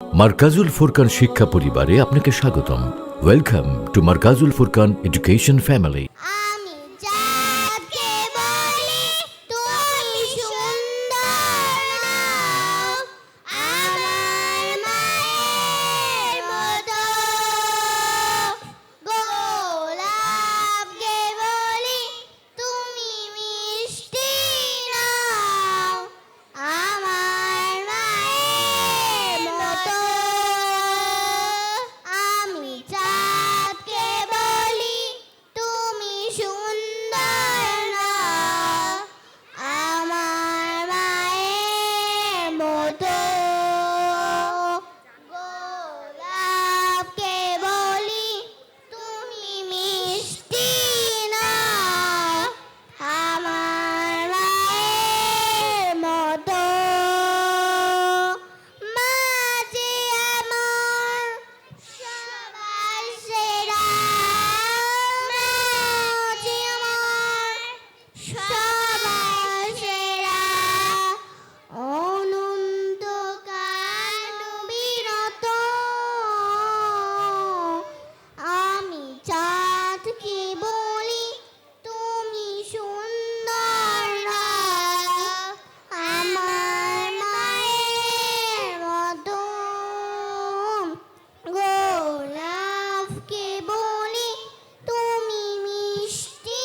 মারকাজুল ফুরকান শিক্ষা পরিবারে আপনাকে স্বাগতম। Welcome to Markazul Furqan education family. আমি যাকে বলি তুমি সুন্দর নাও, আমার মায়ের মতো। গোলাপকে বলি তুমি মিষ্টি নাও, আমার মায়ের মতো। আমি চাঁদকে বলি তুমি সুন্দর নাও, আমার মায়ের মতো। গোলাপকে বলি তুমি মিষ্টি নাও, আমার মায়ের মতো। মাঝে আমার সবার সেরা, মাঝে আমার সবার সেরা। অনন্তকাল বিরত আমি চাঁদকে বলি তুমি সুন্দর নাও, আমার মায়ের মতো। গোলাপকে বলি তুমি মিষ্টি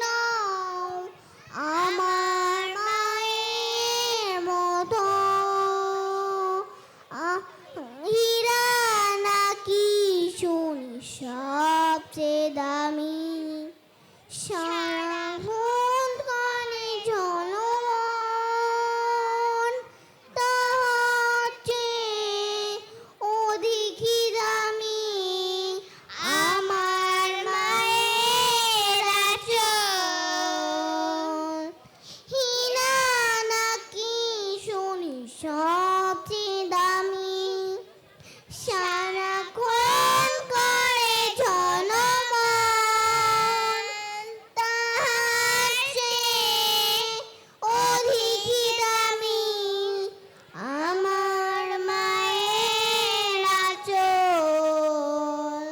নাও, আমার মায়ের মতো। হীরা নাকি শুনি সবচেয়ে দামি, সারাক্ষণ কানে ঝলমল, তার চেয়ে অধিকই দামি আমার মায়ের আঁচল। হীরা নাকি শুনি সবচেয়ে দামি, সারাক্ষণ করে ঝলমল, তার চেয়ে অধিকই দামি আমার মায়ের আঁচল।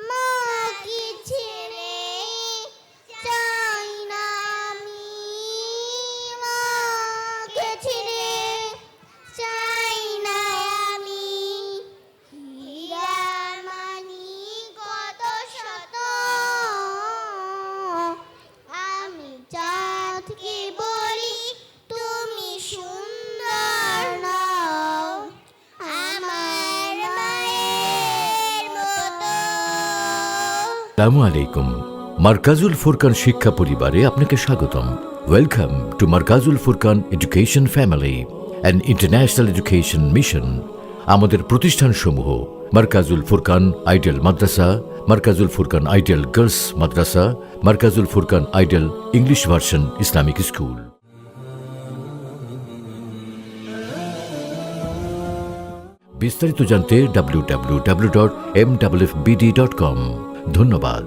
মাকে ছেড়ে চাই না আমি, মাকে ছেড়ে চাই না আমি। হীরার মানি কত শত, আমি চাঁদকে বলি তুমি সুন্দর নাও, আমার মায়ের মতো। আসসালামু আলাইকুম। মারকাজুল ফুরকান শিক্ষা পরিবারে আপনাকে স্বাগতম। Welcome to Markazul Furqan education family, an international education mission. আমাদের প্রতিষ্ঠানসমূহ Markazul Furqan ideal madrasa, Markazul Furqan ideal girls madrasa, Markazul Furqan ideal English version Islamic school. বিস্তারিত জানতে www.mffbd.com। ধন্যবাদ।